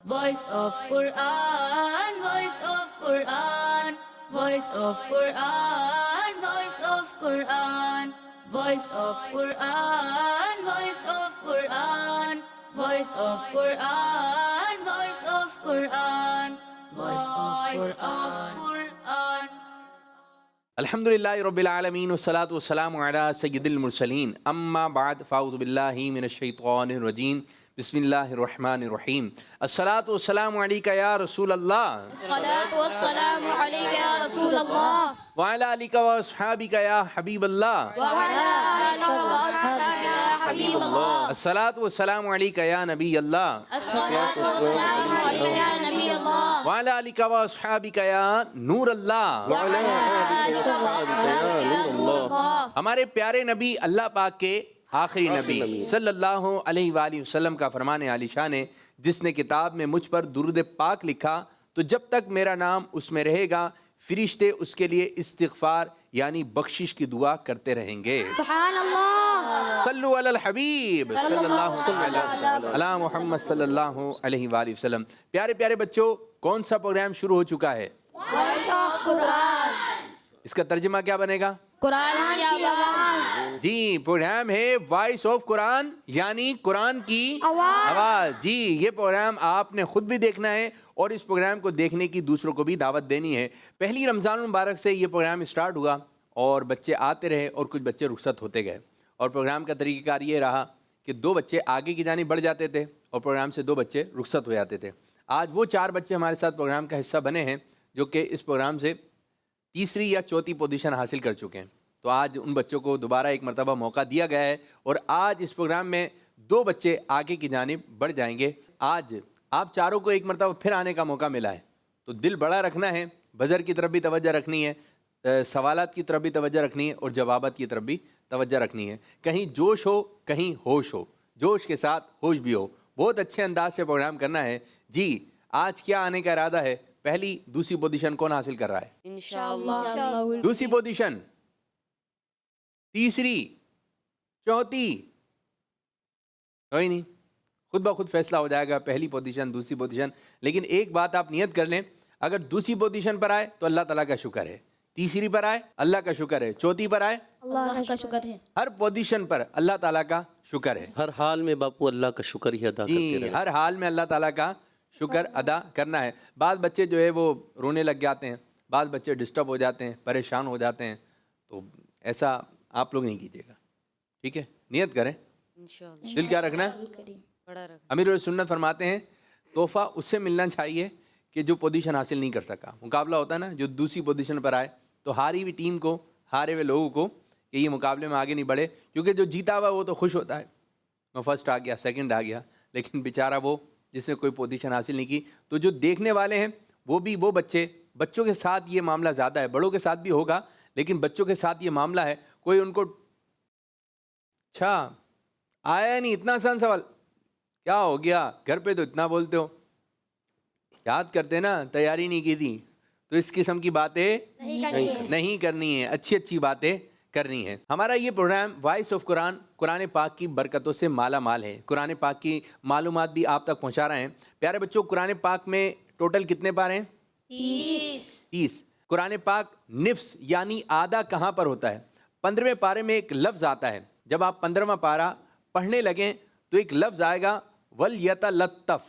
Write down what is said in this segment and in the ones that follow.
Voice of Quran, Voice of Quran, Voice of Quran, Voice of Quran, Voice of Quran, Voice of Quran, Voice of Quran, Voice of Quran, Voice of Quran. الحمدللہ رب العالمین والصلاة والسلام علی سید المرسلین اما بعد فاعوذ باللہ من الشیطان الرجیم بسم اللہ الرحمن الرحیم الصلاة والسلام علیکہ یا رسول اللہ الصلاة والسلام عليك يا رسول الله وعلی آلکہ واصحابکہ یا حبیب اللہ وعلى آلك وأصحابك يا حبيب الله. الصلاة والسلام علیکہ یا نبی اللہ الصلاة والسلام عليك يا نبي الله وعلی آلکہ واصحابکہ یا نور اللہ. وعلى آلك وأصحابك يا نور الله. ہمارے پیارے نبی اللہ پاک کے آخری نبی صلی اللہ علیہ وآلہ وسلم کا فرمان عالی شان ہے، جس نے کتاب میں مجھ پر درود پاک لکھا تو جب تک میرا نام اس میں رہے گا فرشتے اس کے لیے استغفار یعنی بخشش کی دعا کرتے رہیں گے. سبحان اللہ. صلو علی الحبیب صلی اللہ علی محمد صلی اللہ علیہ وآلہ وسلم. پیارے پیارے بچوں، کون سا پروگرام شروع ہو چکا ہے؟ وائس آف قرآن. اس کا ترجمہ کیا بنے گا؟ قرآن کی آواز. جی، پروگرام ہے وائس آف قرآن یعنی قرآن کی آواز. جی، یہ پروگرام آپ نے خود بھی دیکھنا ہے اور اس پروگرام کو دیکھنے کی دوسروں کو بھی دعوت دینی ہے. پہلی رمضان المبارک سے یہ پروگرام اسٹارٹ ہوا اور بچے آتے رہے اور کچھ بچے رخصت ہوتے گئے، اور پروگرام کا طریقہ کار یہ رہا کہ 2 بچے آگے کی جانب بڑھ جاتے تھے اور پروگرام سے 2 بچے رخصت ہو جاتے تھے. آج وہ 4 بچے ہمارے ساتھ پروگرام کا حصہ بنے ہیں جو کہ اس پروگرام سے تیسری یا چوتھی پوزیشن حاصل کر چکے ہیں. تو آج ان بچوں کو دوبارہ ایک مرتبہ موقع دیا گیا ہے اور آج اس پروگرام میں 2 بچے آگے کی جانب بڑھ جائیں گے. آج آپ چاروں کو ایک مرتبہ پھر آنے کا موقع ملا ہے، تو دل بڑا رکھنا ہے، بزر کی طرف بھی توجہ رکھنی ہے، سوالات کی طرف بھی توجہ رکھنی ہے اور جوابات کی طرف بھی توجہ رکھنی ہے. کہیں جوش ہو کہیں ہوش ہو، جوش کے ساتھ ہوش بھی ہو. بہت اچھے انداز سے پروگرام کرنا ہے. جی، آج کیا آنے کا ارادہ ہے؟ پہلی دوسری پوزیشن کون حاصل کر رہا ہے؟ انشاءاللہ. دوسری پوزیشن، تیسری، چوتھی، کوئی نہیں، خود بخود فیصلہ ہو جائے گا. پہلی پوزیشن، دوسری پوزیشن. لیکن ایک بات آپ نیت کر لیں، اگر دوسری پوزیشن پر آئے تو اللہ تعالیٰ کا شکر ہے، تیسری پر آئے اللہ کا شکر ہے، چوتھی پر آئے اللہ کا شکر ہے. ہر پوزیشن پر اللہ تعالیٰ کا شکر ہے. ہر حال میں باپو اللہ کا شکر ہی ادا کرتے جی، رہے. ہر حال میں اللہ تعالیٰ کا شکر ادا کرنا ہے. بعض بچے جو ہے وہ رونے لگ جاتے ہیں، بعض بچے ڈسٹرب ہو جاتے ہیں، پریشان ہو جاتے ہیں، تو ایسا آپ لوگ نہیں کیجیے گا، ٹھیک ہے؟ نیت کریں. دل کیا رکھنا ہے؟ امیر سنت فرماتے ہیں تحفہ اس سے ملنا چاہیے کہ جو پوزیشن حاصل نہیں کر سکا. مقابلہ ہوتا ہے نا، جو دوسری پوزیشن پر آئے تو ہاری ہوئی ٹیم کو، ہارے ہوئے لوگوں کو کہ یہ مقابلے میں آگے نہیں بڑھے، کیونکہ جو جیتا ہوا وہ تو خوش ہوتا ہے، میں فرسٹ آ گیا، سیکنڈ آ گیا، لیکن بیچارہ وہ جس نے کوئی پوزیشن حاصل نہیں کی. تو جو دیکھنے والے ہیں وہ بھی وہ بچوں کے ساتھ یہ معاملہ زیادہ ہے، بڑوں کے ساتھ بھی ہوگا لیکن بچوں کے ساتھ یہ معاملہ ہے. کوئی ان کو اچھا آیا نہیں، اتنا آسان سوال، کیا ہو گیا، گھر پہ تو اتنا بولتے ہو، یاد کرتے نا، تیاری نہیں کی تھی. تو اس قسم کی باتیں نہیں کرنی ہے، اچھی اچھی باتیں کرنی ہے. ہمارا یہ پروگرام وائس آف قرآن قرآن پاک کی برکتوں سے مالا مال ہے. قرآن پاک کی معلومات بھی آپ تک پہنچا رہے ہیں. پیارے بچوں، قرآن پاک میں ٹوٹل کتنے پارے ہیں؟ 30. قرآن پاک نفس یعنی آدھا کہاں پر ہوتا ہے؟ 15ویں پارے میں ایک لفظ آتا ہے. جب آپ 15واں پارہ پڑھنے لگیں تو ایک لفظ آئے گا وَلْيَتَلَطَّفْ.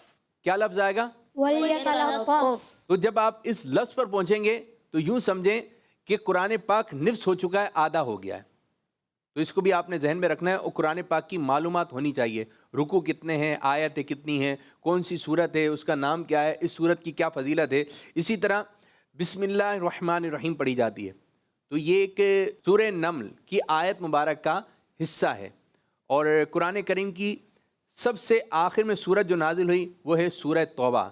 کیا لفظ آئے گا؟ وَلْيَتَلَطَّفْ. تو جب آپ اس لفظ پر پہنچیں گے تو یوں سمجھیں کہ قرآن پاک نفس ہو چکا ہے، آدھا ہو گیا ہے. تو اس کو بھی آپ نے ذہن میں رکھنا ہے اور قرآن پاک کی معلومات ہونی چاہیے. رکوع کتنے ہیں، آیتیں کتنی ہیں، کون سی صورت ہے، اس کا نام کیا ہے، اس صورت کی کیا فضیلت ہے. اسی طرح بسم اللہ الرحمن الرحیم پڑھی جاتی ہے. تو یہ ایک سورہ نمل کی آیت مبارک کا حصہ ہے. اور قرآن کریم کی سب سے آخر میں سورت جو نازل ہوئی وہ ہے سورہ توبہ.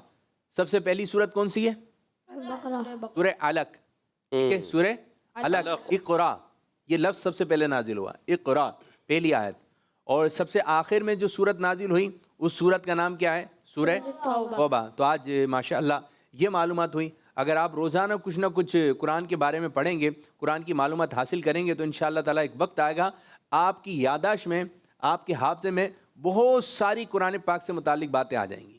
سب سے پہلی سورت کون سی ہے؟ سورہ علق. ٹھیک ہے، سورہ علق. اقرا یہ لفظ سب سے پہلے نازل ہوا، اقرا پہلی آیت. اور سب سے آخر میں جو سورت نازل ہوئی اس سورت کا نام کیا ہے؟ سورہ توبہ. تو آج ماشاءاللہ یہ معلومات ہوئی. اگر آپ روزانہ کچھ نہ کچھ قرآن کے بارے میں پڑھیں گے، قرآن کی معلومات حاصل کریں گے تو انشاءاللہ تعالیٰ ایک وقت آئے گا آپ کی یادداشت میں، آپ کے حافظے میں بہت ساری قرآن پاک سے متعلق باتیں آ جائیں گی.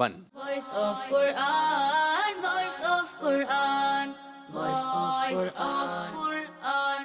1। Voice of Quran, voice of Quran, voice of Quran.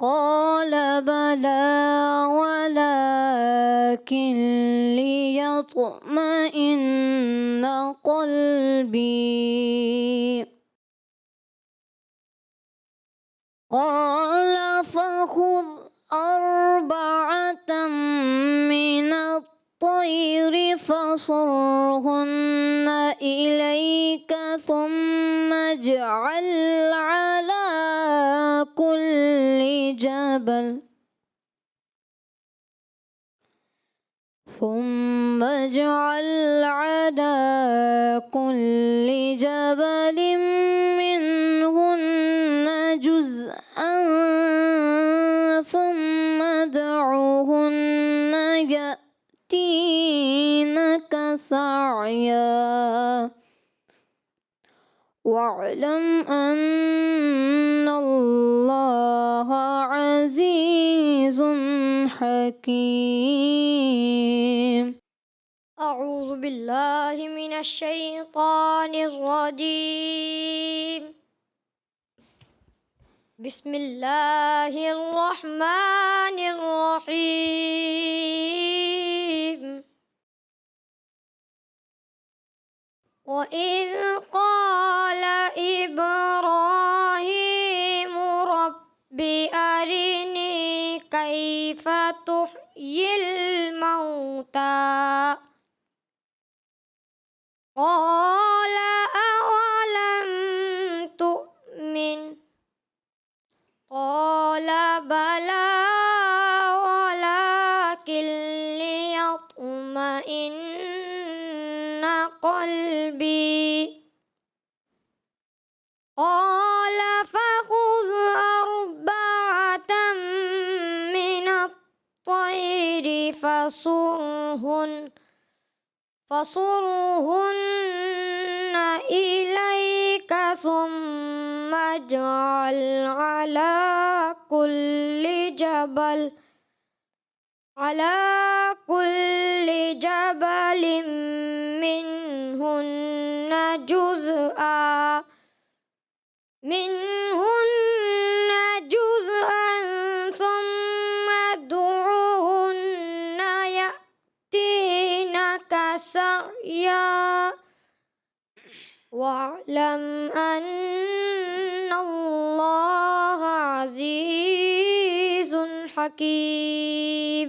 قال بلى ولكن ليطمئن قلبي قال فخذ أربعة من الطير فصرهن إليك ثم اجعل على كل جبل منهن جزءا ثم ادعهن يأتينك سعيا واعلم أن الله عزيز حكيم أعوذ بالله من الشيطان الرجيم بسم الله الرحمن الرحيم وإذ قال إبراهيم رب أرني كيف تحيي الموتى قال أولم تؤمن قال بلى ولكن ليطمئن قلبي قال فخذ أربعة من الطير فصرهن إليك ثم اجعل على كل جبل منهن جزءا ثم ادعهن يأتينك سعيا واعلم أن الله عزيز حكيم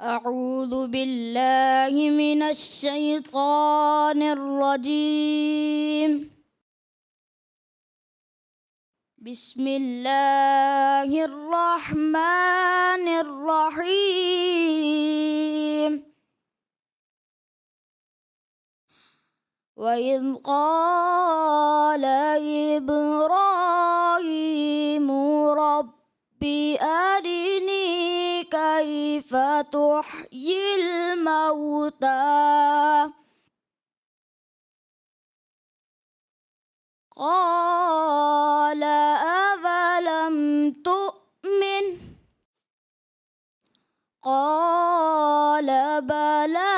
أعوذ بالله من الشيطان الرجيم بسم الله الرحمن الرحيم وإذ قال إبراهيم رب أرني كيف تحيي الموتى قال أولم تؤمن قال بلى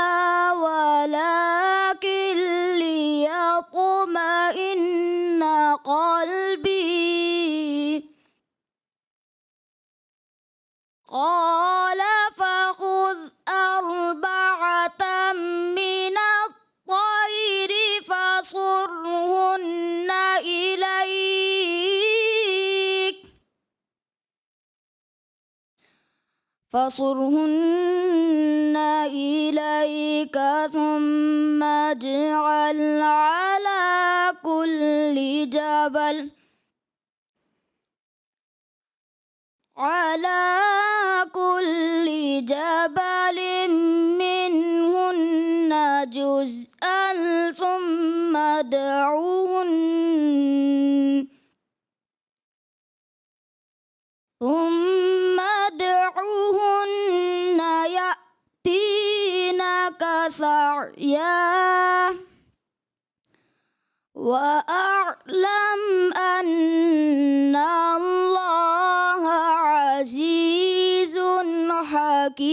ولكن ليطمئن قلبي قال فخذ أربعة من الطير فصرهن إليك ثم اجعل على كل جبل منهن جزءا ثم ادعوهن يأتينك سعيا وأعلم أن الله عزيز حكيم.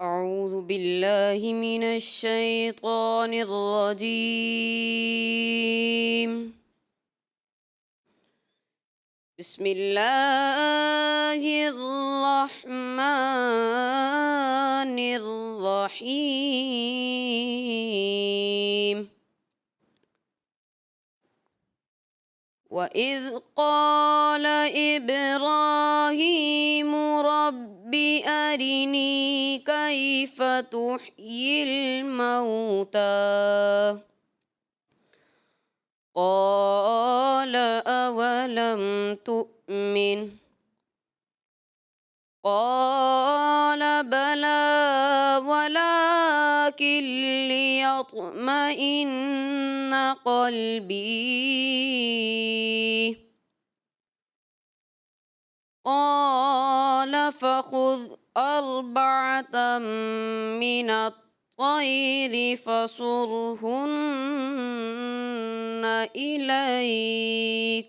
أعوذ بالله من الشيطان الرجيم. بسم الله الرحمن الرحيم. وإذ قال إبراهيم رب أرني كيف تحيي الموتى قال أولم تؤمن قال بلى ولكن ليطمئن قلبي قال فخذ أربعة من الطير فصرهن إليك.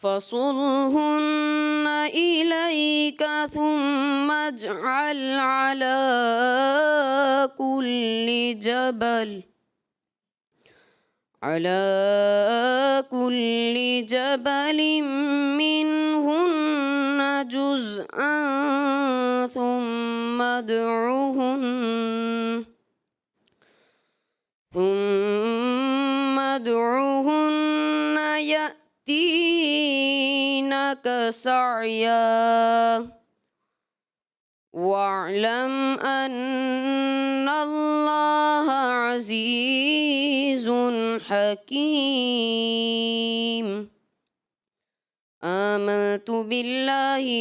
فصرهن إليك ثم اجعل على كل جبل منهن جزءا ثم ادعوهن يأتينك سعيا واعلم أن الله عزيز حكيم. آمنت بالله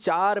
4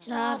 4।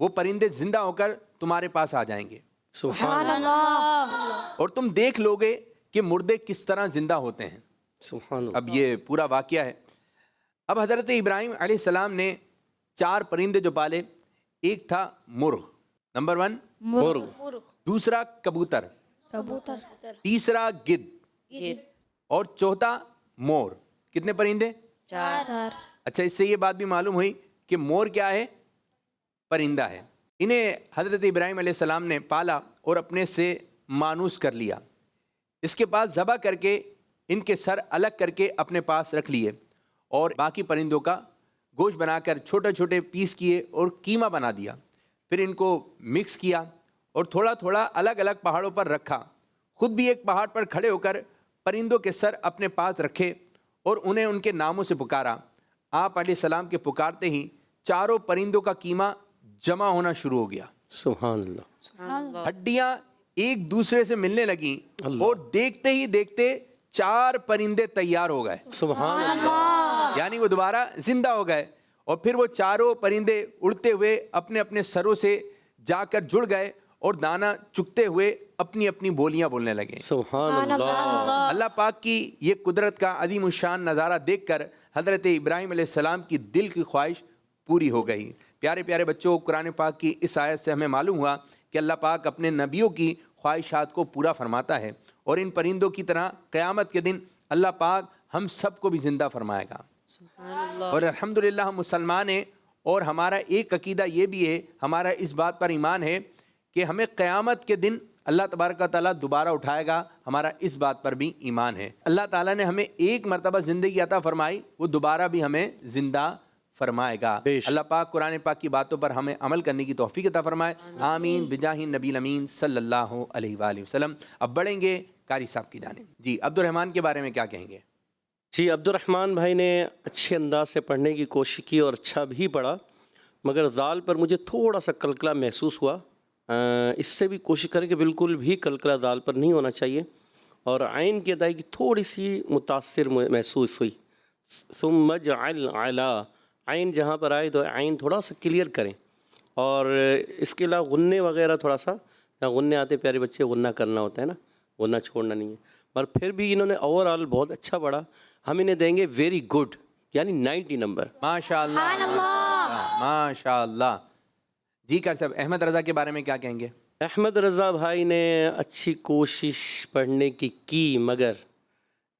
وہ پرندے زندہ ہو کر تمہارے پاس آ جائیں گے سبحان اللہ اور تم دیکھ لو گے کہ مردے کس طرح زندہ ہوتے ہیں. سبحان اللہ. اب یہ پورا واقعہ ہے. اب حضرت ابراہیم علیہ السلام نے 4 پرندے جو پالے، ایک تھا مرغ، نمبر 1، مرغ، دوسرا کبوتر، کبوتر، تیسرا گدھ، اور چوتھا مور. کتنے پرندے؟ 4. اچھا، اس سے یہ بات بھی معلوم ہوئی کہ مور کیا ہے؟ پرندہ ہے. انہیں حضرت ابراہیم علیہ السلام نے پالا اور اپنے سے مانوس کر لیا. اس کے بعد ذبح کر کے ان کے سر الگ کر کے اپنے پاس رکھ لیے اور باقی پرندوں کا گوشت بنا کر چھوٹے چھوٹے پیس کیے اور قیمہ بنا دیا. پھر ان کو مکس کیا اور تھوڑا تھوڑا الگ الگ پہاڑوں پر رکھا. خود بھی ایک پہاڑ پر کھڑے ہو کر پرندوں کے سر اپنے پاس رکھے اور انہیں ان کے ناموں سے پکارا. آپ علیہ السلام کے پکارتے ہی 4 پرندوں کا قیمہ جمع ہونا شروع ہو گیا. سبحان اللہ. ہڈیاں ایک دوسرے سے ملنے لگیں اور دیکھتے ہی دیکھتے 4 پرندے تیار ہو گئے. سبحان اللہ. یعنی وہ دوبارہ زندہ ہو گئے. اور پھر وہ 4 پرندے اڑتے ہوئے اپنے اپنے سروں سے جا کر جڑ گئے اور دانہ چگتے ہوئے اپنی اپنی بولیاں بولنے لگے. سبحان اللہ. اللہ پاک کی یہ قدرت کا عظیم الشان نظارہ دیکھ کر حضرت ابراہیم علیہ السلام کی دل کی خواہش پوری ہو گئی. پیارے پیارے بچوں، قرآن پاک کی اس آیت سے ہمیں معلوم ہوا کہ اللہ پاک اپنے نبیوں کی خواہشات کو پورا فرماتا ہے اور ان پرندوں کی طرح قیامت کے دن اللہ پاک ہم سب کو بھی زندہ فرمائے گا. اور الحمدللہ ہم مسلمان ہیں اور ہمارا ایک عقیدہ یہ بھی ہے، ہمارا اس بات پر ایمان ہے کہ ہمیں قیامت کے دن اللہ تبارک و تعالیٰ دوبارہ اٹھائے گا. ہمارا اس بات پر بھی ایمان ہے. اللہ تعالیٰ نے ہمیں ایک مرتبہ زندگی عطا فرمائی، وہ دوبارہ بھی ہمیں زندہ فرمائے گا. اللہ پاک قرآن پاک کی باتوں پر ہمیں عمل کرنے کی توفیق عطا فرمائے. آمین بجاہ نبی الامین صلی اللہ علیہ وآلہ وسلم. اب بڑھیں گے قاری صاحب کی جانب. جی عبد الرحمن کے بارے میں کیا کہیں گے؟ جی عبد الرحمن بھائی نے اچھے انداز سے پڑھنے کی کوشش کی اور اچھا بھی پڑھا، مگر ذال پر مجھے تھوڑا سا کلکلا محسوس ہوا. اس سے بھی کوشش کریں کہ بالکل بھی کلکلا ذال پر نہیں ہونا چاہیے. اور عین کی ادائیگی تھوڑی سی متاثر محسوس ہوئی. ثم اجعل علی، عین جہاں پر آئے تو عین تھوڑا سا کلیئر کریں. اور اس کے علاوہ غنے وغیرہ تھوڑا سا، غنے آتے پیارے بچے غنہ کرنا ہوتا ہے نا، غنہ چھوڑنا نہیں ہے. اور پھر بھی انہوں نے اوور آل بہت اچھا پڑھا. ہم انہیں دیں گے ویری گڈ، یعنی 90 نمبر. ماشاء اللہ ماشاء اللہ. جی قاری صاحب، احمد رضا کے بارے میں کیا کہیں گے؟ احمد رضا بھائی نے اچھی کوشش پڑھنے کی مگر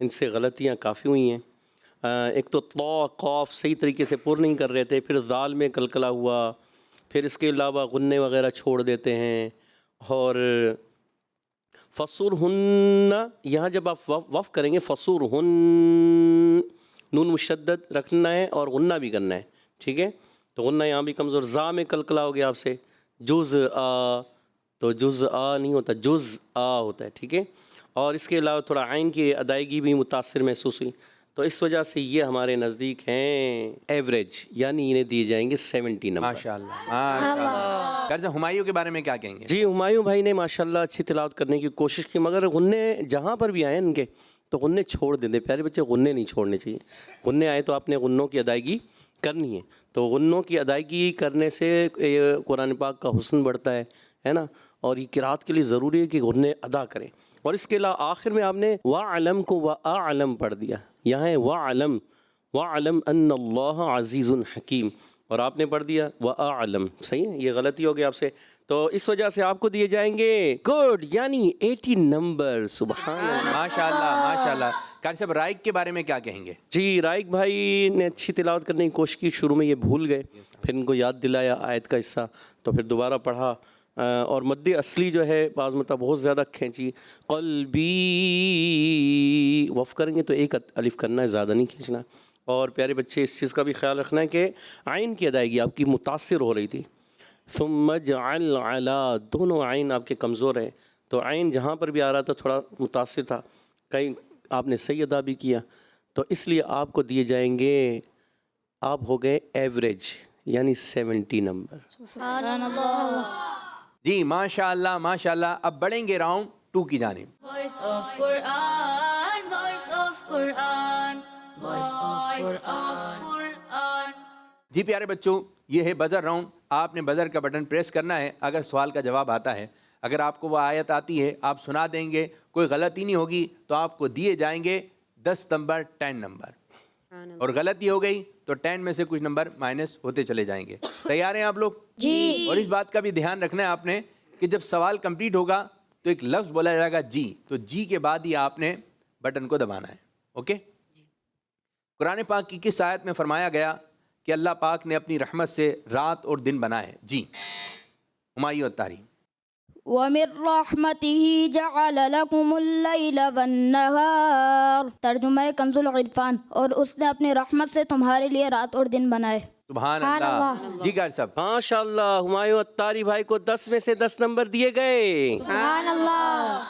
ان سے غلطیاں کافی ہوئی ہیں. ایک تو طا قاف صحیح طریقے سے پر نہیں کر رہے تھے، پھر ذال میں کلکلا ہوا، پھر اس کے علاوہ غنے وغیرہ چھوڑ دیتے ہیں. اور فصورہن، یہاں جب آپ وقف کریں گے فصورہن، نون مشدد رکھنا ہے اور غنہ بھی کرنا ہے، ٹھیک ہے؟ تو غنہ یہاں بھی کمزور. زا میں کلکلا ہو گیا آپ سے، جز آ، تو جز آ نہیں ہوتا، جز آ ہوتا ہے، ٹھیک ہے؟ اور اس کے علاوہ تھوڑا عین کی ادائیگی بھی متاثر محسوس ہوئی. تو اس وجہ سے یہ ہمارے نزدیک ہیں ایوریج، یعنی انہیں دیے جائیں گے 70 نمبر. ماشاء اللہ ماشاء اللہ. قاری صاحب ہمایوں کے بارے میں کیا کہیں گے؟ جی ہمایوں بھائی نے ماشاءاللہ اچھی تلاوت کرنے کی کوشش کی، مگر غنے جہاں پر بھی آئے ان کے تو غنے چھوڑ دیتے. پیارے بچے غنے نہیں چھوڑنے چاہیے. غنے آئے تو آپ نے غنوں کی ادائیگی کرنی ہے. تو غنوں کی ادائیگی کرنے سے قرآن پاک کا حسن بڑھتا ہے نا. اور یہ قرات کے لیے ضروری ہے کہ غنے ادا کریں. اور اس کے علاوہ آخر میں آپ نے وَعَلَم کو وَأَعْلَم پڑھ دیا. یہاں ہے وَعَلَم، وَعَلَم أَنَّ اللَّهَ عَزِيزٌ حَكِيمٌ، اور آپ نے پڑھ دیا وَأَعْلَم. صحیح ہے، یہ غلطی ہو گئی آپ سے. تو اس وجہ سے آپ کو دیے جائیں گے گڈ، یعنی 80 نمبر. سبحان اللہ ماشاء اللہ ماشاء اللہ. قاری صاحب رائق کے بارے میں کیا کہیں گے؟ جی رائق بھائی نے اچھی تلاوت کرنے کی کوشش کی. شروع میں یہ بھول گئے، پھر ان کو یاد دلایا آیت کا حصہ، تو پھر دوبارہ پڑھا. اور مد اصلی جو ہے بعض مرتبہ بہت زیادہ کھینچی. قلبی وف کریں گے تو ایک الف کرنا ہے، زیادہ نہیں کھینچنا. اور پیارے بچے اس چیز کا بھی خیال رکھنا ہے کہ عین کی ادائیگی آپ کی متاثر ہو رہی تھی. ثم اجعل علی، دونوں عین آپ کے کمزور ہیں. تو عین جہاں پر بھی آ رہا تھا تھوڑا متاثر تھا، کہیں آپ نے صحیح ادا بھی کیا. تو اس لیے آپ کو دیے جائیں گے، آپ ہو گئے ایوریج، یعنی 70 نمبر. سبحان اللہ. جی ماشاء اللہ ماشاء اللہ. اب بڑھیں گے راؤنڈ 2 کی جانب. Voice of Quran, voice of Quran, voice of Quran. جی پیارے بچوں، یہ ہے بزر راؤنڈ. آپ نے بزر کا بٹن پریس کرنا ہے اگر سوال کا جواب آتا ہے. اگر آپ کو وہ آیت آتی ہے آپ سنا دیں گے, کوئی غلطی نہیں ہوگی تو آپ کو دیے جائیں گے 10 نمبر 10 نمبر, اور غلطی ہو گئی تو 10 میں سے کچھ نمبر مائنس ہوتے چلے جائیں گے. تیار ہیں آپ لوگ؟ جی. اور اس بات کا بھی دھیان رکھنا ہے آپ نے کہ جب سوال کمپلیٹ ہوگا تو ایک لفظ بولا جائے گا جی, تو جی کے بعد ہی آپ نے بٹن کو دبانا ہے. اوکے. قرآن پاک کی کس آیت میں فرمایا گیا کہ اللہ پاک نے اپنی رحمت سے رات اور دن بنائے؟ جی, ہمایوں الطاری. وَمِن رَحْمَتِهِ جَعَلَ لَكُمُ اللَّيْلَ وَالنَّهَارَ. ترجمہ کنز العرفان. اور اس نے اپنی رحمت سے تمہارے لیے رات اور دن بنائے. سبحان اللہ. جی قاری صاحب. ماشاء اللہ, ہمایوں اتاری بھائی کو 10 میں سے 10 نمبر دیے گئے. سبحان اللہ.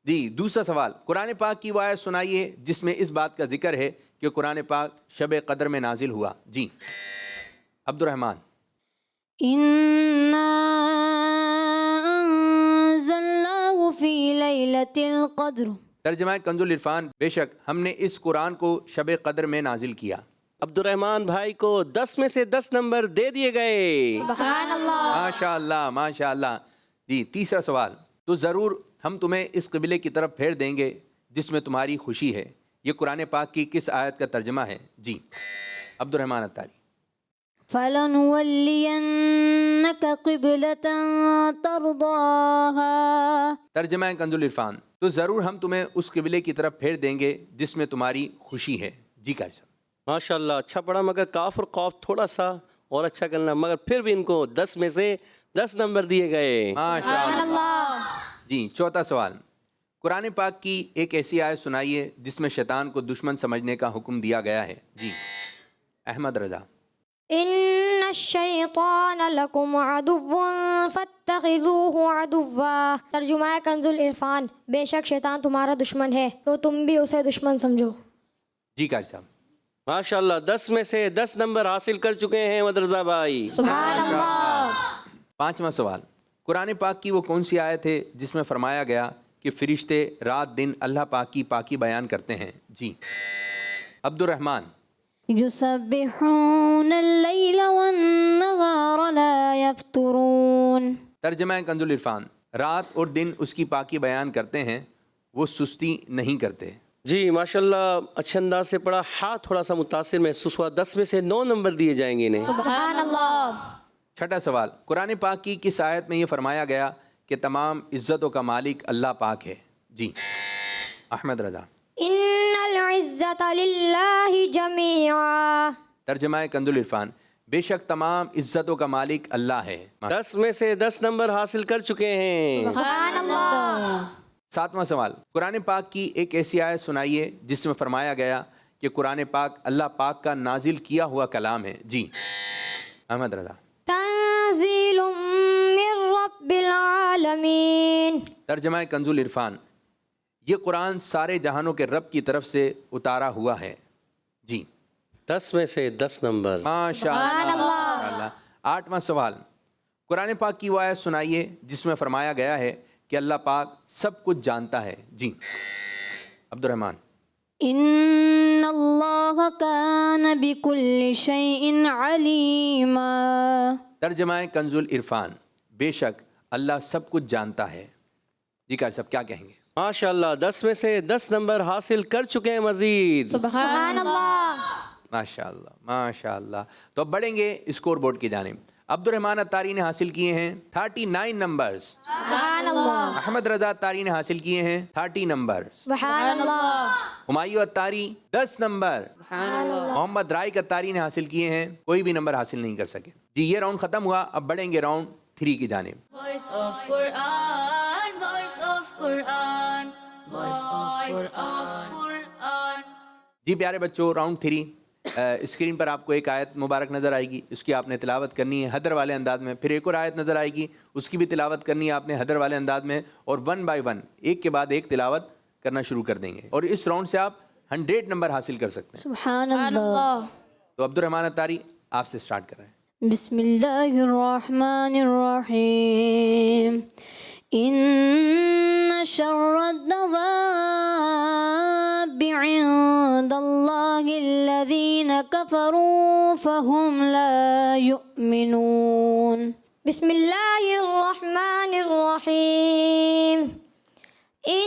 جی, دوسرا سوال. قرآن پاک کی وہ آیت سنائیے جس میں اس بات کا ذکر ہے کہ قرآن پاک شب قدر میں نازل ہوا. جی, عبد الرحمن. إنا أنزلناه في ليلة القدر. ترجمہ کنز العرفان. بے شک ہم نے اس قرآن کو شب قدر میں نازل کیا. عبد الرحمن بھائی کو 10 میں سے 10 نمبر دے دیے گئے. سبحان اللہ. ماشاء اللہ ماشاء اللہ. جی, تیسرا سوال. تو ضرور ہم تمہیں اس قبلے کی طرف پھیر دیں گے جس میں تمہاری خوشی ہے. یہ قرآن پاک کی کس آیت کا ترجمہ ہے؟ جی, عبد الرحمن الطاری. فَلَنُوَلِّيَنَّكَ قِبْلَةً تَرْضَاهَا. ترجمہ کنز العرفان. تو ضرور ہم تمہیں اس قبلے کی طرف پھیر دیں گے جس میں تمہاری خوشی ہے. جی قاری صاحب. ماشاء اللہ, اچھا پڑھا, مگر کاف اور قوف تھوڑا سا اور اچھا کرنا, مگر پھر بھی ان کو 10 میں سے 10 نمبر دیے گئے. ماشاء اللہ. جی, چوتھا سوال. قرآن پاک کی ایک ایسی آیت سنائیے جس میں شیطان کو دشمن سمجھنے کا حکم دیا گیا ہے. جی, احمد رضا. إن الشيطان لكم عدو فاتخذوه عدوا. ترجمہ کنز العرفان. بے شک شیطان تمہارا دشمن ہے تو تم بھی اسے دشمن سمجھو. جی قاری صاحب. ماشاء اللہ, 10 میں سے 10 نمبر حاصل کر چکے ہیں مدرزہ بھائی. سبحان اللہ. پانچواں سوال. قرآن پاک کی وہ کون سی آیت ہے جس میں فرمایا گیا کہ فرشتے رات دن اللہ پاک کی پاکی بیان کرتے ہیں؟ جی, عبد الرحمن. يسبحون الليل والنهار لا يفترون. ترجمہ کنز العرفان. رات اور دن اس کی پاکی بیان کرتے ہیں, وہ سستی نہیں کرتے. جی ماشاء اللہ, اچھے انداز سے پڑھا. ہاں تھوڑا سا متاثر محسوس ہوا. 10 میں سے 9 نمبر دیے جائیں گے انہیں. سبحان اللہ. چھٹا سوال. قرآن پاک کی کس آیت میں یہ فرمایا گیا کہ تمام عزتوں کا مالک اللہ پاک ہے؟ جی, احمد رضا. ان العزت للہ جمیعا. ترجمہ کنز العرفان. بے شک تمام عزتوں کا مالک اللہ ہے. 10 میں سے 10 نمبر حاصل کر چکے ہیں. سبحان اللہ. ساتواں سوال. قرآن پاک کی ایک ایسی آیت سنائیے جس میں فرمایا گیا کہ قرآن پاک اللہ پاک کا نازل کیا ہوا کلام ہے. جی, احمد رضا. تنزیل من رب العالمین. ترجمہ کنز العرفان. یہ قرآن سارے جہانوں کے رب کی طرف سے اتارا ہوا ہے. جی, 10 میں سے 10 نمبر. ماشاء اللہ. آٹھواں سوال. قرآن پاک کی وہ آیت سنائیے جس میں فرمایا گیا ہے کہ اللہ پاک سب کچھ جانتا ہے. جی, عبد الرحمن. ان اللہ کان بکل شیء علیما. ترجمہ کنز العرفان. بے شک اللہ سب کچھ جانتا ہے. جی قاری صاحب, کیا کہیں گے؟ ماشاء اللہ, 10 میں سے 10 نمبر حاصل کر چکے ہیں مزید. سبحان اللہ. ماشاء اللہ ماشاء اللہ. تو اب بڑھیں گے اسکور بورڈ کی جانب. عبد الرحمن الطاری نے حاصل کیے ہیں 39 نمبرز. سبحان اللہ. احمد رضا الطاری نے حاصل کیے ہیں 30 نمبر. سبحان اللہ. ہمایوں الطاری 10 نمبر. محمد رائق الطاری نے حاصل کیے ہیں, کوئی بھی نمبر حاصل نہیں کر سکے. جی, یہ راؤنڈ ختم ہوا. اب بڑھیں گے راؤنڈ 3 کی جانب. Voice of Quran, voice of Quran, voice of Quran. جی پیارے بچوں, راؤنڈ 3. اسکرین پر آپ کو ایک آیت مبارک نظر آئے گی, اس کی آپ نے تلاوت کرنی ہے حدر والے انداز میں. پھر ایک اور آیت نظر آئے گی, اس کی بھی تلاوت کرنی ہے آپ نے حدر والے انداز میں, اور 1 بائی 1 ایک کے بعد ایک تلاوت کرنا شروع کر دیں گے, اور اس راؤنڈ سے آپ 100 نمبر حاصل کر سکتے ہیں. سبحان اللہ. تو عبد الرحمن الطاری آپ سے سٹارٹ کر رہے ہیں. بسم اللہ الرحمن الرحیم. ان شر الدواب عند اللہ الذین كفروا فهم لا يؤمنون. بسم الله الرحمن الرحيم. إن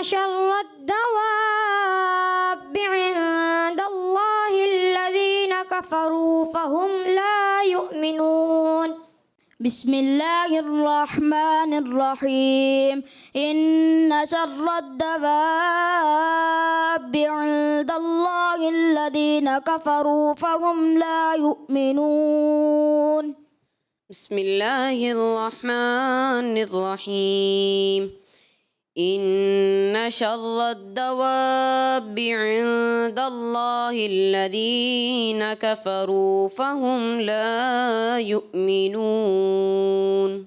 شر الدواب عند الله الذين كفروا فهم لا يؤمنون. بسم الله الرحمن الرحيم. إن شر الدواب عند الله الذين كفروا فهم لا يؤمنون. بسم الله الرحمن الرحيم. إن شر الدواب عند الله الذين كفروا فهم لا يؤمنون.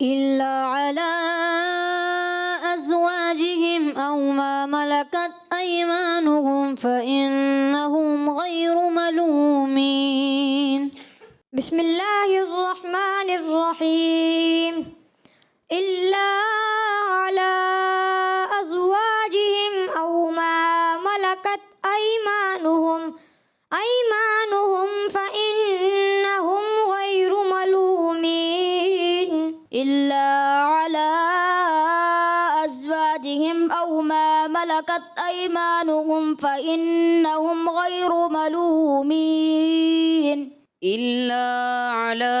إلا على أزواجهم أو ما ملكت أيمانهم فإنهم غير ملومين. بسم الله الرحمن الرحيم. إلا على أزواجهم أو ما ملكت أيمانهم فإنهم غير ملومين. إلا على أزواجهم أو ما ملكت أيمانهم فإنهم غير ملومين. إلا على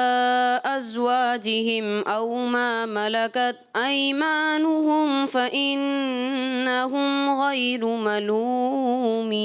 أزواجهم أو ما ملكت أيمانهم فإنهم غير ملومين.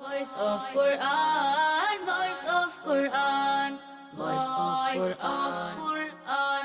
Voice of Quran, voice of Quran, voice of Quran.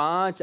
5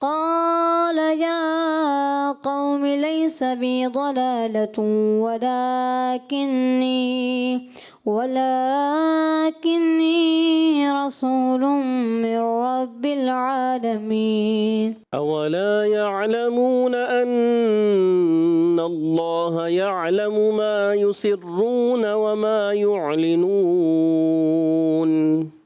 قال يا قوم ليس بي ضلالة ولكني رسول من رب العالمين. أولا يعلمون أن الله يعلم ما يسرون وما يعلنون.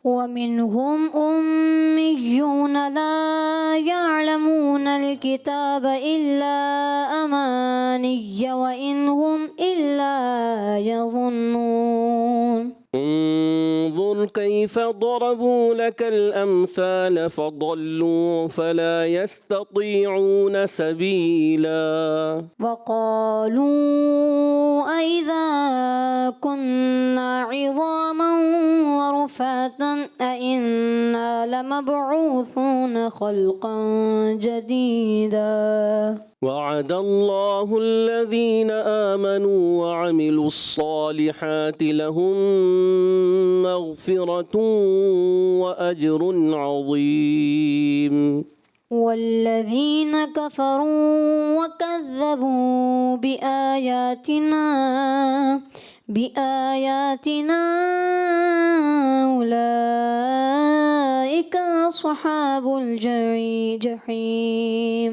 ومنهم أميون لا يعلمون الكتاب إلا أماني وإن هم إلا يظنون. انظر كيف ضربوا لك الأمثال فضلوا فلا يستطيعون سبيلا. وقالوا أئذا كنا عظاما ورفاتا أئنا لمبعوثون خلقا جديدا. وعد الله الذين آمنوا وعملوا الصالحات لهم مغفرة وأجر عظيم. والذين كفروا وكذبوا بآياتنا أولئك أصحاب الجحيم.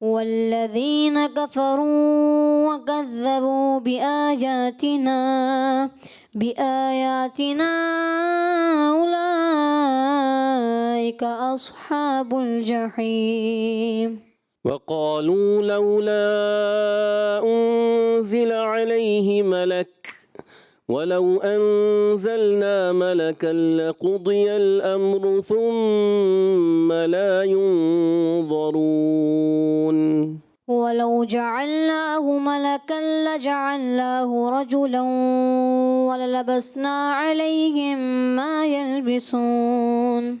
والذين كفروا وكذبوا بآياتنا أولئك أصحاب الجحيم. وقالوا لولا أنزل عليه ملك ولو أنزلنا ملكا لقضي الأمر ثم لا ينظرون. ولو جعلناه ملكا لجعلناه رجلا وللبسنا عليهم ما يلبسون.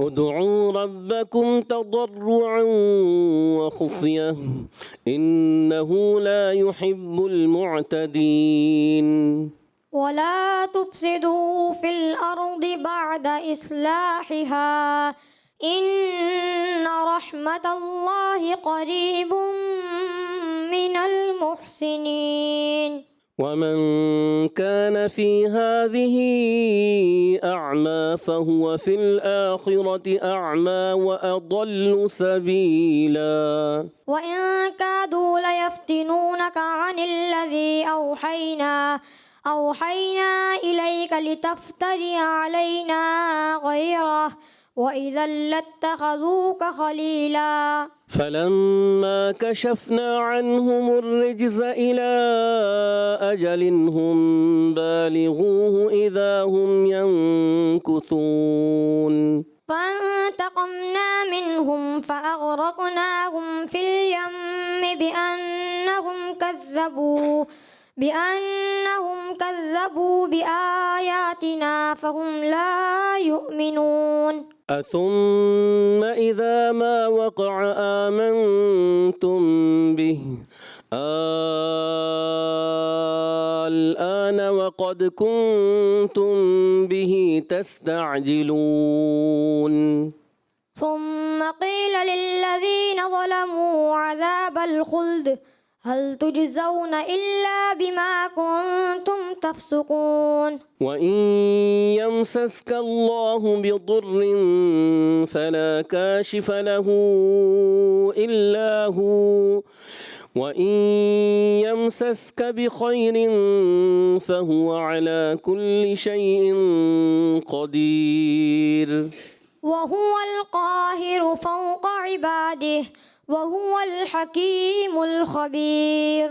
ادعوا ربكم تضرعا وخفية إنه لا يحب المعتدين. ولا تفسدوا في الأرض بعد إصلاحها إن رحمة الله قريب من المحسنين. ومن كان في هذه أعمى فهو في الآخرة أعمى وأضل سبيلا. وإن كادوا ليفتنونك عن الذي أوحينا إليك لتفتري علينا غيره وإذا لاتخذوك خليلا. فلما كشفنا عنهم الرجز إلى أجل هم بالغوه إذا هم ينكثون. فانتقمنا منهم فأغرقناهم في اليم بأنهم كذبوا بآياتنا فهم لا يؤمنون. أثم إذا ما وقع آمنتم به الآن وقد كنتم به تستعجلون. ثم قيل للذين ظلموا عذاب الخلد هل تجزون إلا بما كنتم تفسقون. وإن يمسسك الله بضر فلا كاشف له إلا هو وإن يمسسك بخير فهو على كل شيء قدير. وهو القاهر فوق عباده وهو الحكيم الخبير.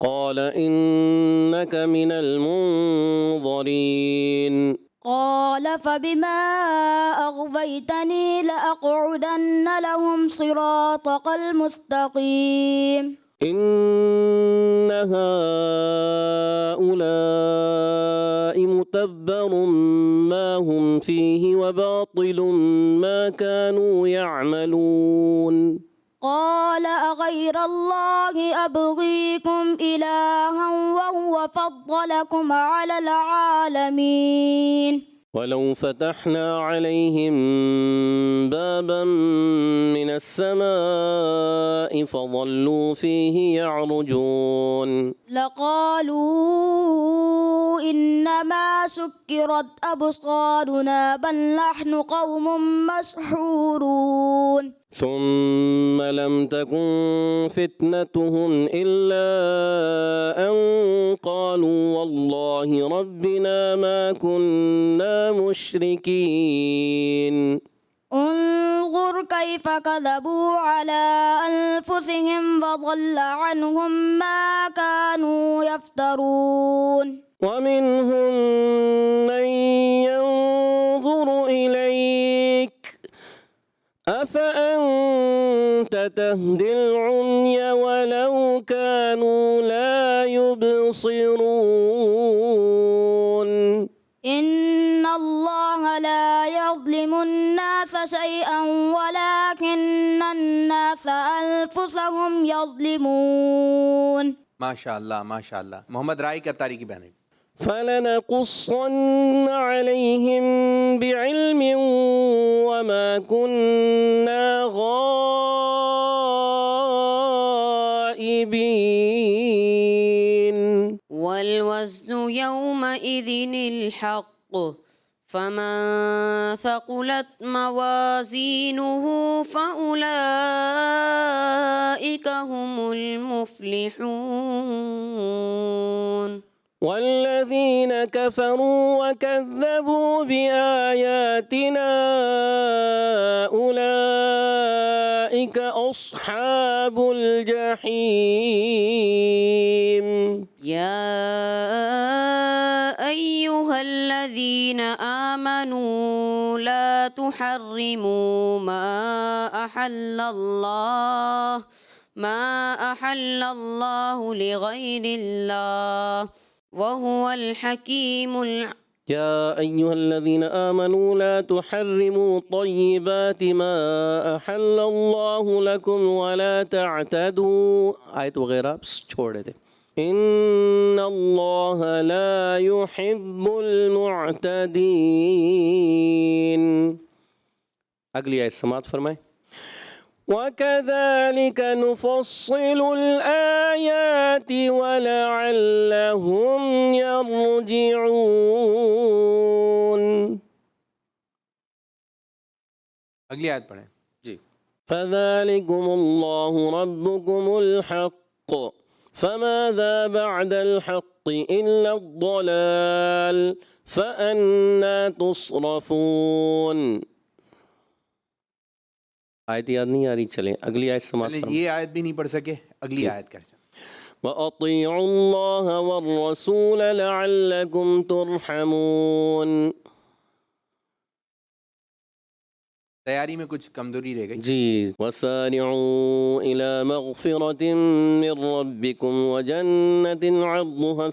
قال إنك من المنظرين. قال فبما أغويتني لأقعدن لهم صراطك المستقيم. إن هؤلاء متبر ما هم فيه وباطل ما كانوا يعملون. قال أغير الله أبغيكم إلها وهو فضلكم على العالمين. ولو فتحنا عليهم بابا من السماء فظلوا فيه يعرجون لقالوا إنما سكرت أبصارنا بل نحن قوم مسحورون. ثم لم تكن فتنتهم إلا أن قالوا والله ربنا ما كنا مشركين. انظر كيف كذبوا على أنفسهم وضل عنهم ما كانوا يفترون. ومنهم من ينظر إليك أفأنت تهدي العمي ولو كانوا لا يبصرون. إن الله لا يظلم الناس شيئا ولكن الناس أنفسهم يظلمون. ماشاء اللہ ماشاء اللہ. محمد رائی قطاری کی بہنیں. فَلَنَقُصَّنَّ عَلَيْهِمْ بِعِلْمٍ وَمَا كُنَّا غَائِبِينَ. والوزن يومئذ الحق فمن ثقلت موازينه فأولئك هم المفلحون. والذين كفروا وكذبوا بآياتنا أولئك أصحاب الجحيم. يا أيها الذين آمنوا لا تحرموا ما أحل الله لغير الله وهو الحكيم يا أيها الذين آمنوا لا تحرموا طيبات ما أحل الله لكم ولا تعتدوا. آیت وغیرہ چھوڑ دیتے. إن الله لا يحب المعتدين. اگلی آیت سماعت فرمائیں. وَكَذَلِكَ نُفَصِّلُ الْآيَاتِ وَلَعَلَّهُمْ يَرْجِعُونَ. اگلی آیت پڑھیں. جی. فَذَلِكُمُ اللَّهُ رَبُّكُمُ الْحَقُّ فَمَاذَا بَعْدَ الْحَقِّ إِلَّا الضَّلَالُ فَأَنَّى تُصْرَفُونَ. آیت یاد نہیں آ رہی، چلیں اگلی آیت سماعت فرمائیں. یہ آیت بھی نہیں پڑھ سکے، اگلی آیت کر. وَأَطِيعُوا اللَّهَ وَالرَّسُولَ لَعَلَّكُمْ تُرْحَمُونَ. تیاری میں کچھ کمزوری رہ گئی. جی. وَسَارِعُوا إِلَى مَغْفِرَةٍ مِّن رَّبِّكُمْ وَجَنَّةٍ عَرْضُهَا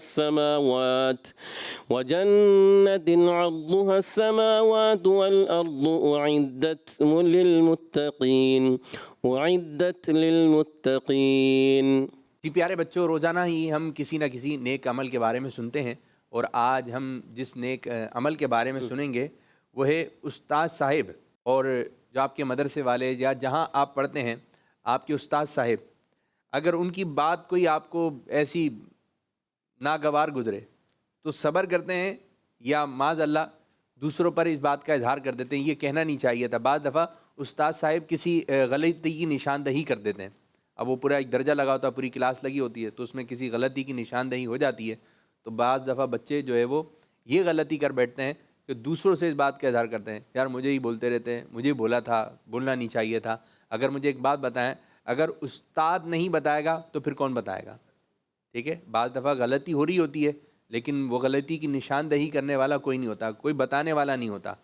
السَّمَاوَاتُ وَالْأَرْضُ أُعِدَّتْ لِلْمُتَّقِينَ. جی پیارے بچوں، روزانہ ہی ہم کسی نہ کسی نیک عمل کے بارے میں سنتے ہیں، اور آج ہم جس نیک عمل کے بارے میں سنیں گے وہ ہے استاد صاحب، اور جو آپ کے مدرسے والے یا جہاں آپ پڑھتے ہیں آپ کے استاد صاحب، اگر ان کی بات کوئی آپ کو ایسی ناگوار گزرے تو صبر کرتے ہیں یا معاذ اللہ دوسروں پر اس بات کا اظہار کر دیتے ہیں یہ کہنا نہیں چاہیے تھا. بعض دفعہ استاد صاحب کسی غلطی کی نشاندہی کر دیتے ہیں. اب وہ پورا ایک درجہ لگا ہوتا ہے، پوری کلاس لگی ہوتی ہے، تو اس میں کسی غلطی کی نشاندہی ہو جاتی ہے، تو بعض دفعہ بچے جو ہے وہ یہ غلطی کر بیٹھتے ہیں کہ دوسروں سے اس بات کا اظہار کرتے ہیں، یار مجھے ہی بولتے رہتے ہیں، مجھے بولا تھا، بولنا نہیں چاہیے تھا. اگر مجھے ایک بات بتائیں، اگر استاد نہیں بتائے گا تو پھر کون بتائے گا؟ ٹھیک ہے، بعض دفعہ غلطی ہو رہی ہوتی ہے لیکن وہ غلطی کی نشاندہی کرنے والا کوئی نہیں ہوتا، کوئی بتانے والا نہیں ہوتا.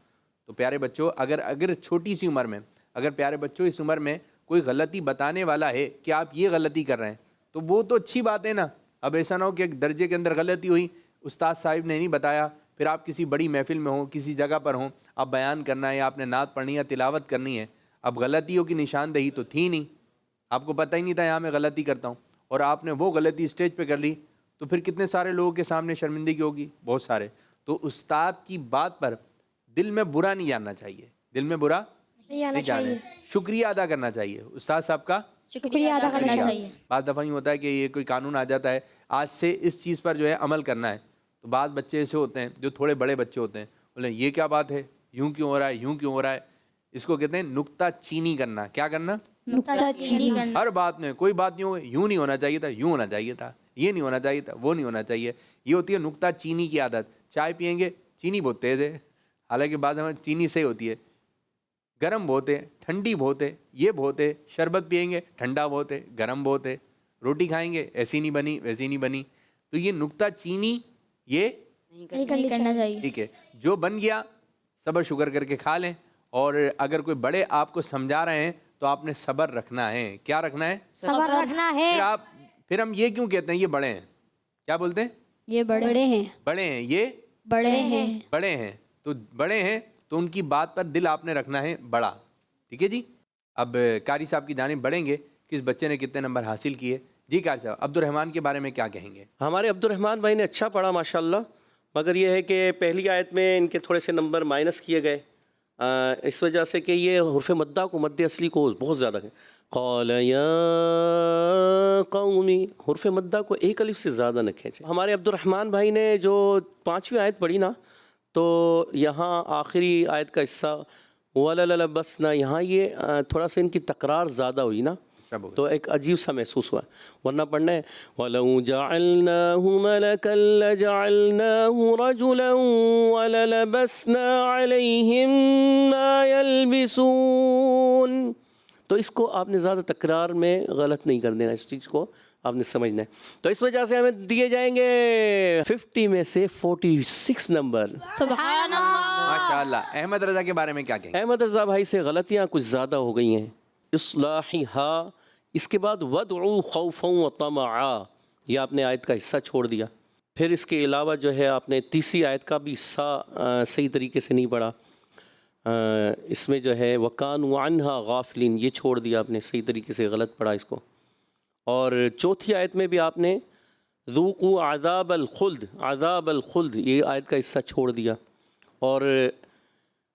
تو پیارے بچوں، اگر چھوٹی سی عمر میں، اگر پیارے بچوں اس عمر میں کوئی غلطی بتانے والا ہے کہ آپ یہ غلطی کر رہے ہیں تو وہ تو اچھی بات ہے نا. اب ایسا نہ ہو کہ ایک درجے کے اندر غلطی ہوئی، استاد صاحب نے نہیں بتایا، پھر آپ کسی بڑی محفل میں ہوں، کسی جگہ پر ہوں، آپ بیان کرنا ہے یا آپ نے نعت پڑھنی ہے، تلاوت کرنی ہے، اب غلطیوں کی نشاندہی تو تھی نہیں، آپ کو پتہ ہی نہیں تھا یہاں میں غلطی کرتا ہوں، اور آپ نے وہ غلطی اسٹیج پہ کر لی تو پھر کتنے سارے لوگوں کے سامنے شرمندگی ہوگی، بہت سارے. تو استاد کی بات پر دل میں برا نہیں جاننا چاہیے، دل میں برا نہیں جانا، شکریہ ادا کرنا چاہیے استاد صاحب کا، شکریہ ادا کرنا چاہیے. بعض دفعہ یہ ہوتا ہے کہ یہ کوئی قانون آ جاتا ہے آج سے اس چیز پر جو ہے عمل کرنا ہے، تو بعض بچے ایسے ہوتے ہیں جو تھوڑے بڑے بچے ہوتے ہیں، بولے یہ کیا بات ہے، یوں کیوں ہو رہا ہے، یوں کیوں ہو رہا ہے. اس کو کہتے ہیں نکتہ چینی کرنا. کیا کرنا؟ نکتہ چینی کرنا. ہر بات میں کوئی بات یوں نہیں ہونا چاہیے تھا، یوں ہونا چاہیے تھا، یہ نہیں ہونا چاہیے تھا، وہ نہیں ہونا چاہیے. یہ ہوتی ہے نکتہ چینی کی عادت. چائے پئیں گے، چینی بہت تیز ہے، حالانکہ بعض ہمیں چینی سے ہوتی ہے، گرم بہت ہے، ٹھنڈی بہت ہے، یہ بہت ہے. شربت پئیں گے، ٹھنڈا بہت ہے، گرم بہت ہے. روٹی کھائیں گے، ایسی نہیں بنی، ویسی نہیں بنی. تو یہ نکتہ چینی یہ نہیں کرنا چاہیے. ٹھیک ہے، جو بن گیا صبر شکر کر کے کھا لیں. اور اگر کوئی بڑے آپ کو سمجھا رہے ہیں تو آپ نے صبر رکھنا ہے. کیا رکھنا ہے؟ صبر رکھنا ہے. پھر ہم یہ کیوں کہتے ہیں یہ بڑے ہیں؟ کیا بولتے ہیں؟ یہ بڑے ہیں، بڑے ہیں، یہ بڑے ہیں، بڑے ہیں. تو بڑے ہیں تو ان کی بات پر دل آپ نے رکھنا ہے بڑا. ٹھیک ہے جی. اب قاری صاحب کی جانب بڑھیں گے کہ اس بچے نے کتنے نمبر حاصل کیے. جی قاری صاحب، عبد الرحمن کے بارے میں کیا کہیں گے؟ ہمارے عبد الرحمن بھائی نے اچھا پڑھا ماشاءاللہ، مگر یہ ہے کہ پہلی آیت میں ان کے تھوڑے سے نمبر مائنس کیے گئے، اس وجہ سے کہ یہ حرف مدہ کو مد اصلی کو بہت زیادہ ہے. قال یا قومی، حرف مدہ کو ایک الف سے زیادہ نہ کھینچے. ہمارے عبد الرحمن بھائی نے جو 5ویں آیت پڑھی نا، تو یہاں آخری آیت کا حصہ وَلَلَبَسْنَا، یہاں یہ تھوڑا سا ان کی تکرار زیادہ ہوئی نا، تو ایک عجیب سا محسوس ہوا. ورنہ پڑھنا ہے وَلَوْ جَعَلْنَاهُ مَلَكًا لَجَعَلْنَاهُ رَجُلًا وَلَلَبَسْنَا عَلَيْهِمْ مَا يَلْبِسُونَ. تو اس کو آپ نے زیادہ تکرار میں غلط نہیں کر دینا، اس چیز کو آپ نے سمجھنا ہے. تو اس وجہ سے ہمیں دیے جائیں گے 50 میں سے 46 نمبر. سبحان اللہ. ماشاءاللہ. احمد رضا کے بارے میں کیا کہیں گے؟ احمد رضا بھائی سے غلطیاں کچھ زیادہ ہو گئی ہیں. اصلاحھا، اس کے بعد وَدْعُوا خَوْفًا وَطَمَعًا، یہ آپ نے آیت کا حصہ چھوڑ دیا. پھر اس کے علاوہ جو ہے آپ نے تیسری آیت کا بھی حصہ صحیح طریقے سے نہیں پڑھا. اس میں جو ہے وَكَانُوا عَنْهَا غَافِلِينَ، یہ چھوڑ دیا آپ نے، صحیح طریقے سے غلط پڑھا اس کو. اور چوتھی آیت میں بھی آپ نے ذُوقُوا عَذَابَ الْخُلْدِ، عَذَابَ الْخُلْدِ، یہ آیت کا حصہ چھوڑ دیا. اور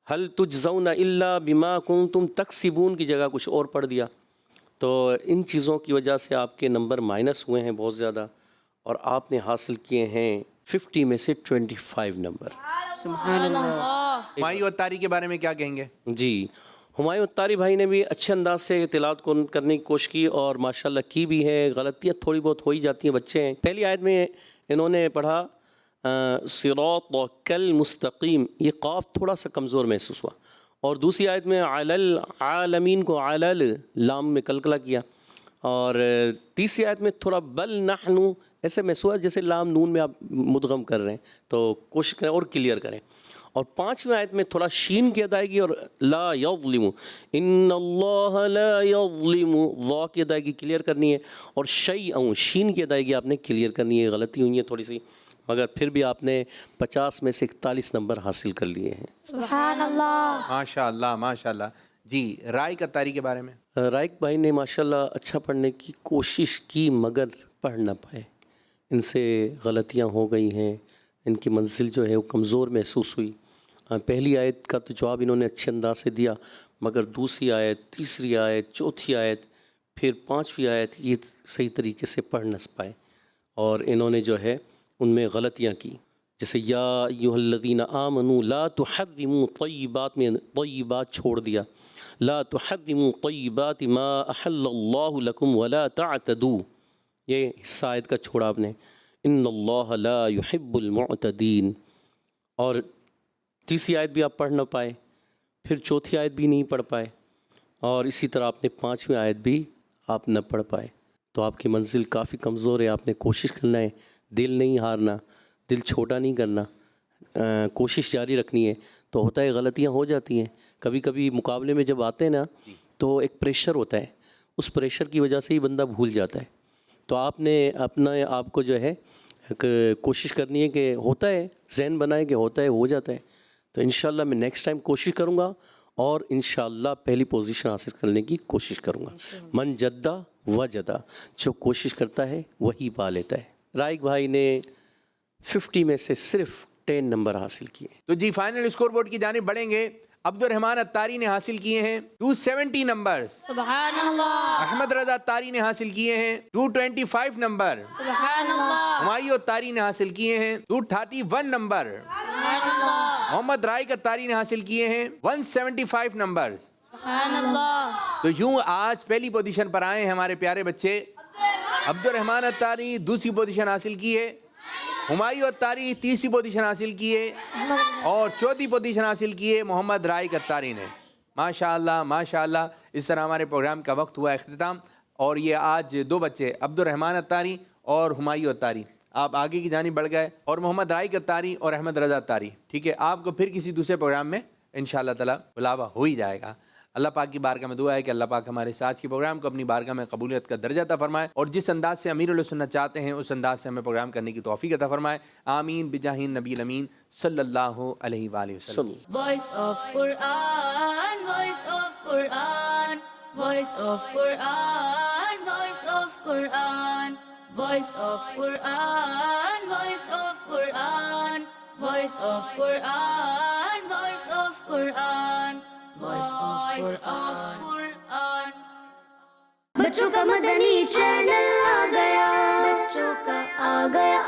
هَلْ تُجْزَوْنَ إِلَّا بِمَا كُنْتُمْ تَكْسِبُونَ کی جگہ کچھ اور پڑھ دیا. تو ان چیزوں کی وجہ سے آپ کے نمبر مائنس ہوئے ہیں بہت زیادہ، اور آپ نے حاصل کیے ہیں 50 میں سے 25 نمبر. سبحان اللہ. ہمایوں اتاری کے بارے میں کیا کہیں گے؟ جی، ہمایوں اتاری بھائی نے بھی اچھے انداز سے تلاوت کو کرنے کی کوشش کی، اور ماشاءاللہ کی بھی ہے. غلطیاں تھوڑی بہت ہو ہی جاتی ہیں، بچے ہیں. پہلی آیت میں انہوں نے پڑھا صراط المستقیم، یہ قاف تھوڑا سا کمزور محسوس ہوا. اور دوسری آیت میں علی العالمین کو علی لام میں قلقلہ کیا. اور تیسری آیت میں تھوڑا بل نحن ایسے محسوس ہوا جیسے لام نون میں آپ مدغم کر رہے ہیں. تو کوشش کریں اور کلیئر کریں. اور 5ویں آیت میں تھوڑا شین کی ادائیگی اور لا یظلم، ان اللہ لا یظلم، وا کی ادائیگی کلیئر کرنی ہے. اور شیئا، شین کی ادائیگی آپ نے کلیئر کرنی ہے. غلطی ہوئی ہے تھوڑی سی، مگر پھر بھی آپ نے 50 میں سے 41 نمبر حاصل کر لیے ہیں. سبحان اللہ. ماشاءاللہ ماشاءاللہ. جی رائق اتاری کے بارے میں؟ رائق بھائی نے ماشاءاللہ اچھا پڑھنے کی کوشش کی، مگر پڑھ نہ پائے. ان سے غلطیاں ہو گئی ہیں، ان کی منزل جو ہے وہ کمزور محسوس ہوئی. پہلی آیت کا تو جواب انہوں نے اچھے انداز سے دیا، مگر دوسری آیت، تیسری آیت، چوتھی آیت، پھر 5ویں آیت، یہ صحیح طریقے سے پڑھ نہ پائے، اور انہوں نے جو ہے ان میں غلطیاں کی. جیسے یا ایھا الذین آمنوا لا تحرموا طیبات میں طیبات چھوڑ دیا. لا تحرموا طیبات ما احل اللہ لکم ولا تعتدوا، یہ حصہ آیت کا چھوڑا آپ نے. ان اللہ لا يحب المعتدین. اور تیسری آیت بھی آپ پڑھ نہ پائے، پھر چوتھی آیت بھی نہیں پڑھ پائے، اور اسی طرح آپ نے 5ویں آیت بھی آپ نہ پڑھ پائے. تو آپ کی منزل کافی کمزور ہے. آپ نے کوشش کرنا ہے، دل نہیں ہارنا، دل چھوٹا نہیں کرنا، کوشش جاری رکھنی ہے. تو ہوتا ہے غلطیاں ہو جاتی ہیں کبھی کبھی. مقابلے میں جب آتے ہیں نا تو ایک پریشر ہوتا ہے، اس پریشر کی وجہ سے ہی بندہ بھول جاتا ہے. تو آپ نے اپنا آپ کو جو ہے کوشش کرنی ہے کہ ہوتا ہے، ذہن بنائے کہ ہوتا ہے، ہو جاتا ہے. تو انشاءاللہ میں نیکسٹ ٹائم کوشش کروں گا، اور انشاءاللہ پہلی پوزیشن حاصل کرنے کی کوشش کروں گا. من جدہ وجدہ، جو کوشش کرتا ہے وہی پا لیتا ہے. رائق بھائی نے 50 میں سے صرف 10 نمبر حاصل کیے. تو جی فائنل اسکور بورڈ کی جانب بڑھیں گے. عبد الرحمن اتاری نے حاصل کیے ہیں 270 نمبر. سبحان اللہ. احمد رضا اتاری نے حاصل کیے ہیں 225 نمبر. سبحان اللہ. ہمایوں اتاری نے حاصل کیے ہیں 231 نمبر. سبحان اللہ. محمد رائق اتاری نے حاصل کیے ہیں 175 نمبر. سبحان اللہ. تو یوں آج پہلی پوزیشن پر آئے ہیں ہمارے پیارے بچے. عبد الرحمن اتاری دوسری پوزیشن حاصل کی ہے، ہمایوں اتاری تیسری پوزیشن حاصل کی ہے، اور چوتھی پوزیشن حاصل کی ہے محمد رائق اتاری نے. ماشاءاللہ ماشاءاللہ. اس طرح ہمارے پروگرام کا وقت ہوا اختتام، اور یہ آج 2 بچے عبد الرحمن اتاری اور ہمایوں اتاری آپ آگے کی جانب بڑھ گئے، اور محمد رائق اتاری اور احمد رضا اتاری. ٹھیک ہے، آپ کو پھر کسی دوسرے پروگرام میں انشاءاللہ تعالی بلاوا ہو ہی جائے گا. اللہ پاک کی بارگاہ میں دعا ہے کہ اللہ پاک ہمارے ساتھ کی پروگرام کو اپنی بارگاہ میں قبولیت کا درجہ عطا فرمائے، اور جس انداز سے امیر السنت چاہتے ہیں اس انداز سے ہمیں پروگرام کرنے کی توفیق عطا فرمائے. آمین بجاہ نبی الامین صلی اللہ علیہ وآلہ وسلم. Voice of Quran, voice of Quran, voice of Quran, voice of Quran. Voice of Quran, voice of Quran, voice of Quran, voice of Quran, voice of Quran. بچوں کا مدنی چینل آ گیا, بچوں کا آ گیا